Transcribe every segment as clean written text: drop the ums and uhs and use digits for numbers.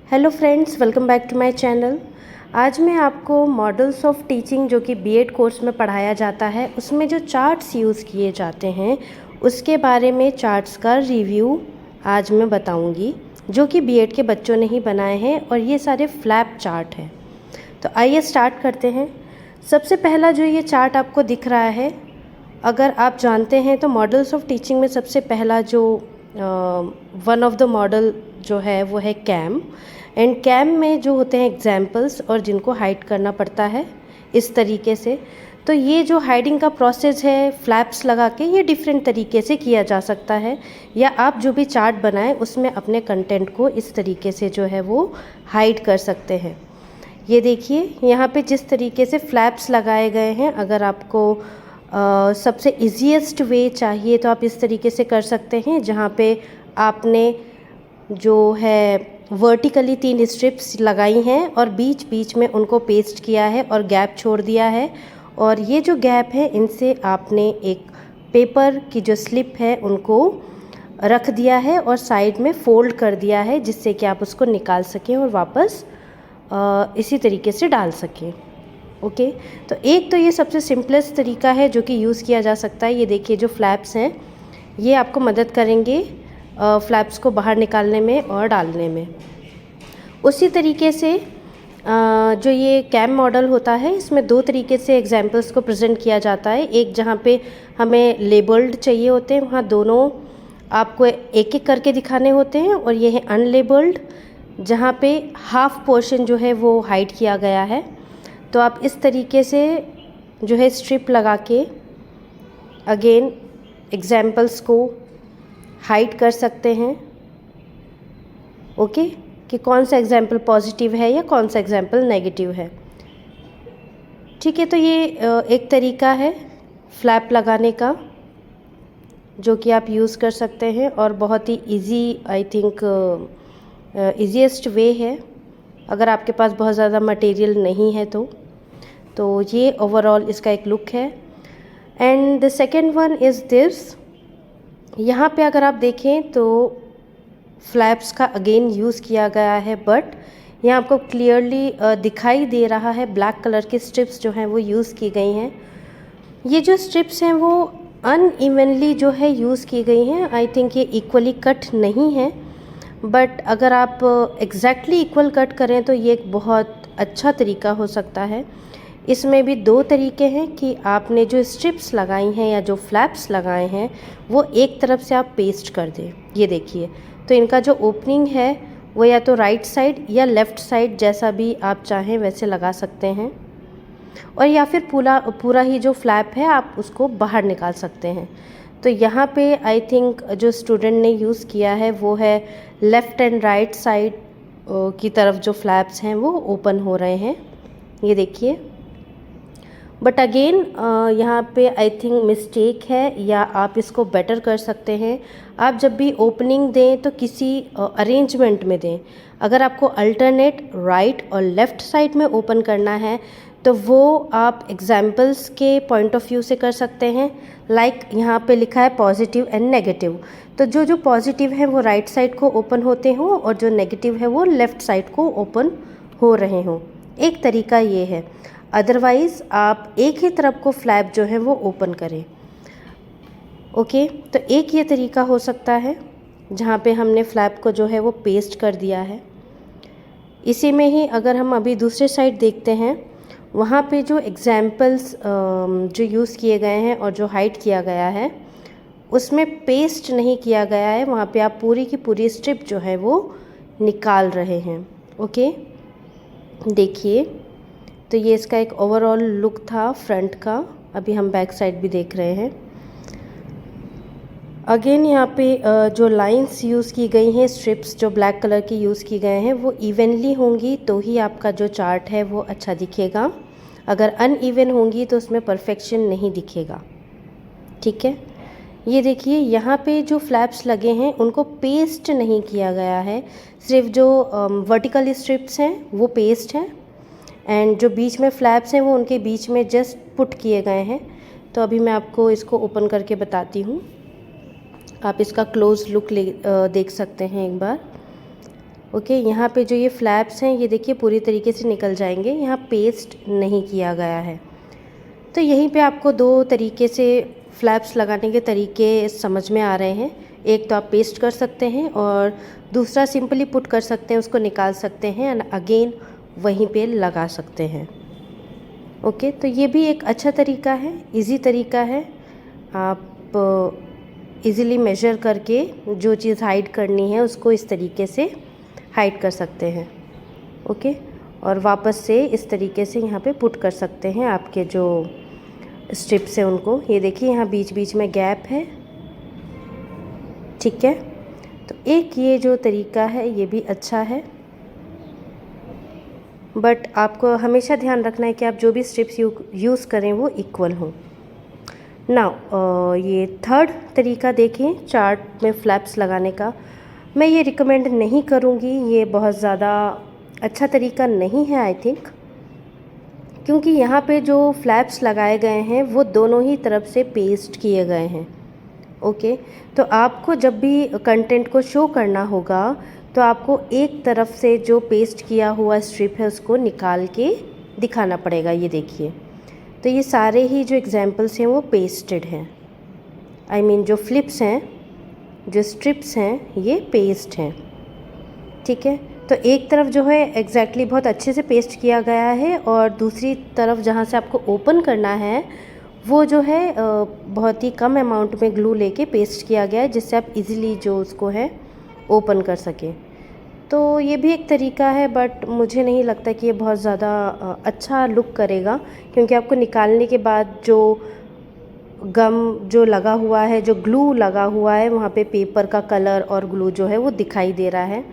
Hello friends, welcome back to my channel. आज मैं आपको मॉडल्स ऑफ टीचिंग जो कि बीएड कोर्स में पढ़ाया जाता है उसमें जो चार्ट्स यूज़ किए जाते हैं उसके बारे में चार्ट्स का रिव्यू आज मैं बताऊंगी, जो कि बीएड के बच्चों ने ही बनाए हैं और ये सारे फ्लैप चार्ट हैं। तो आइए स्टार्ट करते हैं। सबसे पहला जो ये चार्ट आपको दिख रहा है, अगर आप जानते हैं तो मॉडल्स ऑफ टीचिंग में सबसे पहला जो वन ऑफ द मॉडल जो है वो है कैम। एंड कैम में जो होते हैं एग्जाम्पल्स और जिनको हाइड करना पड़ता है इस तरीके से। तो ये जो हाइडिंग का प्रोसेस है फ्लैप्स लगा के, ये डिफरेंट तरीके से किया जा सकता है, या आप जो भी चार्ट बनाएं उसमें अपने कंटेंट को इस तरीके से जो है वो हाइड कर सकते हैं। ये देखिए यहाँ पे जिस तरीके से फ्लैप्स लगाए गए हैं, अगर आपको सबसे इजीएस्ट वे चाहिए तो आप इस तरीके से कर सकते हैं, जहाँ पे आपने जो है वर्टिकली 3 स्ट्रिप्स लगाई हैं और बीच बीच में उनको पेस्ट किया है और गैप छोड़ दिया है। और ये जो गैप है इनसे आपने एक पेपर की जो स्लिप है उनको रख दिया है और साइड में फोल्ड कर दिया है, जिससे कि आप उसको निकाल सकें और वापस इसी तरीके से डाल सकें। ओके, तो एक तो ये सबसे सिंपलेस्ट तरीका है जो कि यूज़ किया जा सकता है। ये देखिए जो फ्लैप्स हैं ये आपको मदद करेंगे फ्लैप्स को बाहर निकालने में और डालने में। उसी तरीके से जो ये कैम मॉडल होता है इसमें 2 तरीके से एग्जाम्पल्स को प्रेजेंट किया जाता है। एक जहाँ पे हमें लेबल्ड चाहिए होते हैं, वहाँ दोनों आपको एक एक करके दिखाने होते हैं, और ये है अनलेबल्ड जहाँ पे हाफ पोर्शन जो है वो हाइड किया गया है। तो आप इस तरीके से जो है स्ट्रिप लगा के अगेन एग्जाम्पल्स को हाइड कर सकते हैं। ओके, कि कौन सा एग्जाम्पल पॉजिटिव है या कौन सा एग्जाम्पल नेगेटिव है। ठीक है, तो ये एक तरीका है फ्लैप लगाने का जो कि आप यूज़ कर सकते हैं और बहुत ही easy, I think easiest way है अगर आपके पास बहुत ज़्यादा मटेरियल नहीं है तो ये ओवरऑल इसका एक लुक है। And the second one is this. यहाँ पे अगर आप देखें तो फ्लैप्स का अगेन यूज़ किया गया है, बट यहाँ आपको क्लियरली दिखाई दे रहा है ब्लैक कलर की स्ट्रिप्स जो हैं वो यूज़ की गई हैं। ये जो स्ट्रिप्स हैं वो अनइवनली जो है यूज़ की गई हैं। आई थिंक ये इक्वली कट नहीं है, बट अगर आप एग्जैक्टली इक्वल कट करें तो ये एक बहुत अच्छा तरीका हो सकता है। इसमें भी 2 तरीके हैं कि आपने जो स्ट्रिप्स लगाई हैं या जो फ्लैप्स लगाए हैं वो एक तरफ से आप पेस्ट कर दें। ये देखिए, तो इनका जो ओपनिंग है वो या तो राइट साइड या लेफ़्ट साइड, जैसा भी आप चाहें वैसे लगा सकते हैं, और या फिर पूरा ही जो फ्लैप है आप उसको बाहर निकाल सकते हैं। तो यहाँ पे आई थिंक जो स्टूडेंट ने यूज़ किया है वो है लेफ़्ट एंड राइट साइड की तरफ जो फ्लैप्स हैं वो ओपन हो रहे हैं, ये देखिए। बट अगेन यहाँ पे आई थिंक मिस्टेक है, या आप इसको बेटर कर सकते हैं। आप जब भी ओपनिंग दें तो किसी अरेंजमेंट में दें। अगर आपको अल्टरनेट राइट और लेफ़्ट साइड में ओपन करना है तो वो आप एग्जाम्पल्स के पॉइंट ऑफ व्यू से कर सकते हैं। लाइक यहाँ पे लिखा है पॉजिटिव एंड नेगेटिव, तो जो पॉजिटिव है वो राइट साइड को ओपन होते हों और जो नेगेटिव है वो लेफ़्ट साइड को ओपन हो रहे हों। एक तरीका ये है, अदरवाइज़ आप एक ही तरफ को फ्लैप जो है वो ओपन करें। ओके, तो एक ये तरीका हो सकता है जहाँ पे हमने फ्लैप को जो है वो पेस्ट कर दिया है। इसी में ही अगर हम अभी दूसरे साइड देखते हैं, वहाँ पे जो एग्जाम्पल्स जो यूज़ किए गए हैं और जो हाइड किया गया है उसमें पेस्ट नहीं किया गया है, वहाँ पे आप पूरी की पूरी स्ट्रिप जो है वो निकाल रहे हैं। ओके, देखिए, तो ये इसका एक ओवरऑल लुक था फ्रंट का। अभी हम बैक साइड भी देख रहे हैं। अगेन यहाँ पे जो लाइंस यूज़ की गई हैं, स्ट्रिप्स जो ब्लैक कलर की यूज़ की गए हैं वो इवनली होंगी तो ही आपका जो चार्ट है वो अच्छा दिखेगा। अगर अनइवन होंगी तो उसमें परफेक्शन नहीं दिखेगा। ठीक है, ये देखिए यहाँ पे जो फ्लैप्स लगे हैं उनको पेस्ट नहीं किया गया है, सिर्फ जो वर्टिकल स्ट्रिप्स हैं वो पेस्ट हैं, एंड जो बीच में फ्लैप्स हैं वो उनके बीच में जस्ट पुट किए गए हैं। तो अभी मैं आपको इसको ओपन करके बताती हूँ, आप इसका क्लोज लुक देख सकते हैं एक बार। ओके, यहाँ पे जो ये फ्लैप्स हैं ये देखिए पूरी तरीके से निकल जाएंगे, यहाँ पेस्ट नहीं किया गया है। तो यहीं पे आपको दो तरीके से फ्लैप्स लगाने के तरीके समझ में आ रहे हैं। एक तो आप पेस्ट कर सकते हैं और दूसरा सिंपली पुट कर सकते हैं, उसको निकाल सकते हैं एंड अगेन वहीं पे लगा सकते हैं। ओके, तो ये भी एक अच्छा तरीका है, इजी तरीका है। आप इजीली मेजर करके जो चीज़ हाइड करनी है उसको इस तरीके से हाइड कर सकते हैं। ओके, और वापस से इस तरीके से यहाँ पे पुट कर सकते हैं आपके जो स्ट्रिप्स हैं उनको। ये देखिए यहाँ बीच बीच में गैप है, ठीक है। तो एक ये जो तरीका है ये भी अच्छा है, बट आपको हमेशा ध्यान रखना है कि आप जो भी स्ट्रिप्स यूज़ करें वो इक्वल हों। नाउ ये थर्ड तरीका देखें चार्ट में फ्लैप्स लगाने का। मैं ये रिकमेंड नहीं करूँगी, ये बहुत ज़्यादा अच्छा तरीका नहीं है आई थिंक, क्योंकि यहाँ पे जो फ्लैप्स लगाए गए हैं वो दोनों ही तरफ से पेस्ट किए गए हैं। ओके, तो आपको जब भी कंटेंट को शो करना होगा तो आपको एक तरफ से जो पेस्ट किया हुआ स्ट्रिप है उसको निकाल के दिखाना पड़ेगा। ये देखिए, तो ये सारे ही जो एग्जाम्पल्स हैं वो पेस्टेड हैं। आई मीन जो फ्लिप्स हैं, जो स्ट्रिप्स हैं ये पेस्ट हैं, ठीक है। तो एक तरफ जो है एग्जैक्टली बहुत अच्छे से पेस्ट किया गया है और दूसरी तरफ जहाँ से आपको ओपन करना है वो जो है बहुत ही कम अमाउंट में ग्लू लेके पेस्ट किया गया है, जिससे आप इजीली जो उसको है ओपन कर सकें। तो ये भी एक तरीका है, बट मुझे नहीं लगता कि ये बहुत ज़्यादा अच्छा लुक करेगा, क्योंकि आपको निकालने के बाद जो गम जो लगा हुआ है, जो ग्लू लगा हुआ है, वहाँ पे पेपर का कलर और ग्लू जो है वो दिखाई दे रहा है।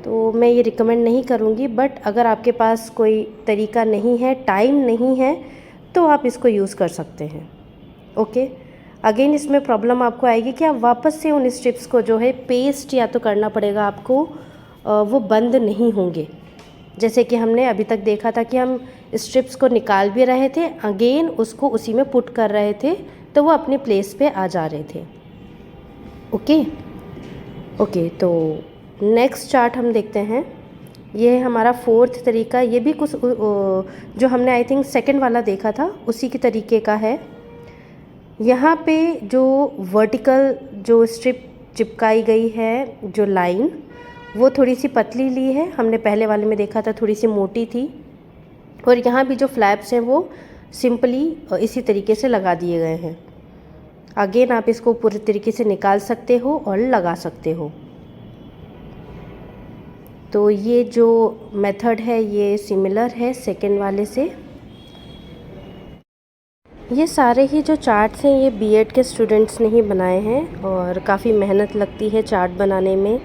तो मैं ये रिकमेंड नहीं करूँगी, बट अगर आपके पास कोई तरीका नहीं है, टाइम नहीं है, तो आप इसको यूज़ कर सकते हैं। ओके, अगेन इसमें प्रॉब्लम आपको आएगी कि आप वापस से उन स्ट्रिप्स को जो है पेस्ट या तो करना पड़ेगा आपको, वो बंद नहीं होंगे। जैसे कि हमने अभी तक देखा था कि हम स्ट्रिप्स को निकाल भी रहे थे, अगेन उसको उसी में पुट कर रहे थे, तो वो अपने प्लेस पे आ जा रहे थे। ओके, तो नेक्स्ट चार्ट हम देखते हैं। ये है हमारा फोर्थ तरीका। ये भी कुछ जो हमने आई थिंक सेकंड वाला देखा था उसी के तरीके का है। यहाँ पे जो वर्टिकल जो स्ट्रिप चिपकाई गई है, जो लाइन, वो थोड़ी सी पतली ली है। हमने पहले वाले में देखा था थोड़ी सी मोटी थी। और यहाँ भी जो फ्लैप्स हैं वो सिंपली इसी तरीके से लगा दिए गए हैं। अगेन आप इसको पूरे तरीके से निकाल सकते हो और लगा सकते हो। तो ये जो मेथड है ये सिमिलर है सेकेंड वाले से। ये सारे ही जो चार्ट्स हैं ये बीएड के स्टूडेंट्स ने ही बनाए हैं और काफ़ी मेहनत लगती है चार्ट बनाने में,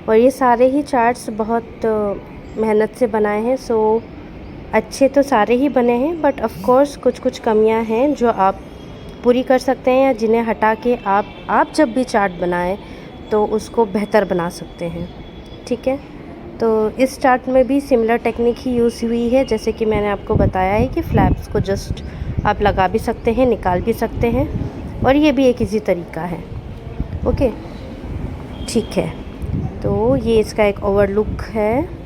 और ये सारे ही चार्ट्स बहुत मेहनत से बनाए हैं। सो अच्छे तो सारे ही बने हैं, बट ऑफ कोर्स कुछ कुछ कमियां हैं जो आप पूरी कर सकते हैं, या जिन्हें हटा के आप जब भी चार्ट बनाएं तो उसको बेहतर बना सकते हैं, ठीक है। तो इस चार्ट में भी सिमिलर टेक्निक ही यूज़ हुई है, जैसे कि मैंने आपको बताया है कि फ्लैप्स को जस्ट आप लगा भी सकते हैं, निकाल भी सकते हैं, और ये भी एक इजी तरीका है। ओके, ठीक है। तो ये इसका एक ओवरलुक है।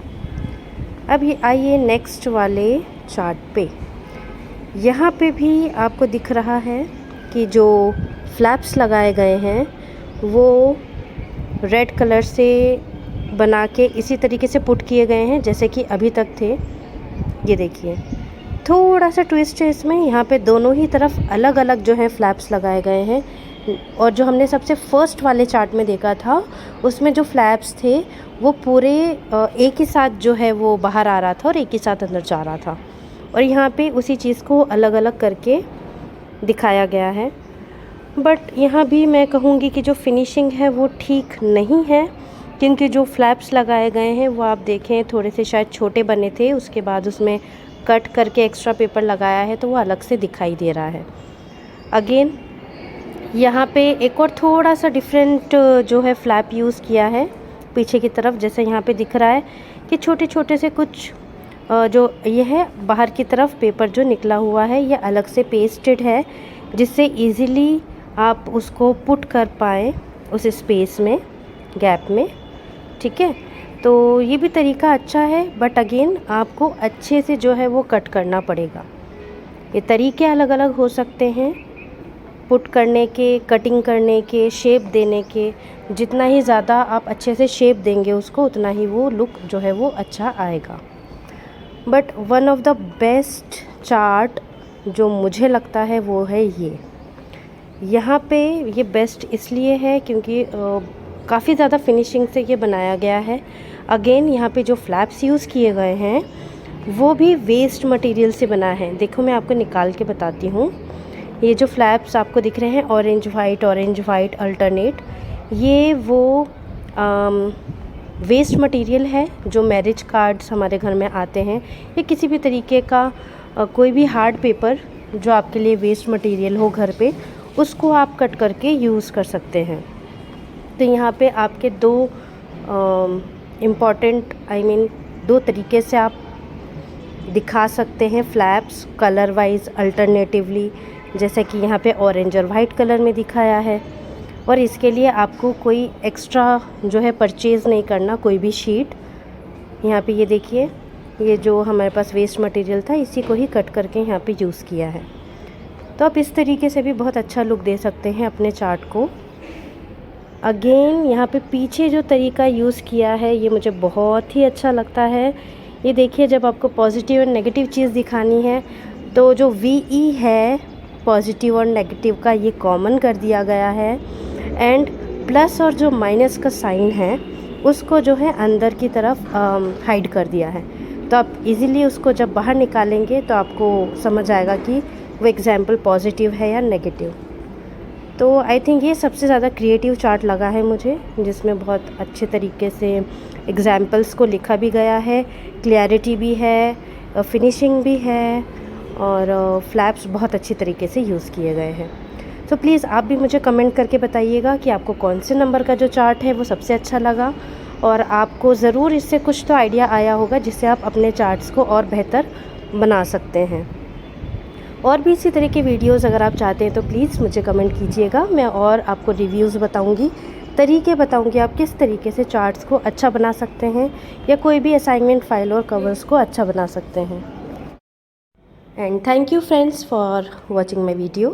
अब ये आइए नेक्स्ट वाले चार्ट पे। यहाँ पे भी आपको दिख रहा है कि जो फ्लैप्स लगाए गए हैं वो रेड कलर से बना के इसी तरीके से पुट किए गए हैं जैसे कि अभी तक थे। ये देखिए, थोड़ा सा ट्विस्ट है इसमें। यहाँ पे दोनों ही तरफ अलग अलग जो है फ्लैप्स लगाए गए हैं, और जो हमने सबसे फर्स्ट वाले चार्ट में देखा था उसमें जो फ्लैप्स थे वो पूरे एक ही साथ जो है वो बाहर आ रहा था और एक ही साथ अंदर जा रहा था, और यहाँ पे उसी चीज़ को अलग अलग करके दिखाया गया है। बट यहाँ भी मैं कहूँगी कि जो फिनिशिंग है वो ठीक नहीं है, क्योंकि जो फ्लैप्स लगाए गए हैं वो आप देखें थोड़े से शायद छोटे बने थे, उसके बाद उसमें कट करके एक्स्ट्रा पेपर लगाया है तो वो अलग से दिखाई दे रहा है। अगेन यहाँ पे एक और थोड़ा सा डिफरेंट जो है फ्लैप यूज़ किया है पीछे की तरफ। जैसे यहाँ पे दिख रहा है कि छोटे छोटे से कुछ जो ये है बाहर की तरफ पेपर जो निकला हुआ है ये अलग से पेस्टेड है, जिससे इजीली आप उसको पुट कर पाएँ उस स्पेस में, गैप में, ठीक है। तो ये भी तरीका अच्छा है, बट अगेन आपको अच्छे से जो है वो कट करना पड़ेगा। ये तरीके अलग अलग हो सकते हैं पुट करने के, कटिंग करने के, शेप देने के। जितना ही ज़्यादा आप अच्छे से शेप देंगे उसको, उतना ही वो लुक जो है वो अच्छा आएगा। But one of the best chart जो मुझे लगता है वो है ये। यहाँ पे ये बेस्ट इसलिए है क्योंकि काफ़ी ज़्यादा फिनिशिंग से ये बनाया गया है। अगेन यहाँ पे जो फ्लैप्स यूज़ किए गए हैं वो भी वेस्ट मटेरियल से बना है। देखो मैं आपको निकाल के बताती हूँ। ये जो फ्लैप्स आपको दिख रहे हैं ऑरेंज वाइट अल्टरनेट, ये वो वेस्ट मटेरियल है जो मैरिज कार्ड्स हमारे घर में आते हैं, या किसी भी तरीके का कोई भी हार्ड पेपर जो आपके लिए वेस्ट मटेरियल हो घर पे, उसको आप कट करके यूज़ कर सकते हैं। तो यहाँ पे आपके दो इम्पॉर्टेंट दो तरीके से आप दिखा सकते हैं फ्लैप्स कलर वाइज अल्टरनेटिवली, जैसे कि यहाँ पे ऑरेंज और वाइट कलर में दिखाया है। और इसके लिए आपको कोई एक्स्ट्रा जो है परचेज़ नहीं करना, कोई भी शीट। यहाँ पे ये देखिए, ये जो हमारे पास वेस्ट मटेरियल था इसी को ही कट करके यहाँ पे यूज़ किया है। तो आप इस तरीके से भी बहुत अच्छा लुक दे सकते हैं अपने चार्ट को। अगेन यहाँ पे पीछे जो तरीका यूज़ किया है ये मुझे बहुत ही अच्छा लगता है। ये देखिए, जब आपको पॉजिटिव और नेगेटिव चीज़ दिखानी है तो जो VE है पॉजिटिव और नेगेटिव का, ये कॉमन कर दिया गया है। एंड प्लस और जो माइनस का साइन है उसको जो है अंदर की तरफ हाइड कर दिया है। तो आप इजीली उसको जब बाहर निकालेंगे तो आपको समझ आएगा कि वो एग्जाम्पल पॉजिटिव है या नेगेटिव। तो आई थिंक ये सबसे ज़्यादा क्रिएटिव चार्ट लगा है मुझे, जिसमें बहुत अच्छे तरीके से एग्जाम्पल्स को लिखा भी गया है, क्लियरिटी भी है, फिनिशिंग भी है, और फ्लैप्स बहुत अच्छी तरीके से यूज़ किए गए हैं। तो प्लीज़ आप भी मुझे कमेंट करके बताइएगा कि आपको कौन से नंबर का जो चार्ट है वो सबसे अच्छा लगा, और आपको ज़रूर इससे कुछ तो आइडिया आया होगा जिससे आप अपने चार्ट्स को और बेहतर बना सकते हैं। और भी इसी तरह के वीडियोस अगर आप चाहते हैं तो प्लीज़ मुझे कमेंट कीजिएगा। मैं और आपको रिव्यूज़ बताऊंगी, तरीके बताऊंगी आप किस तरीके से चार्ट्स को अच्छा बना सकते हैं, या कोई भी असाइनमेंट फाइल और कवर्स को अच्छा बना सकते हैं। And thank you friends for watching my video.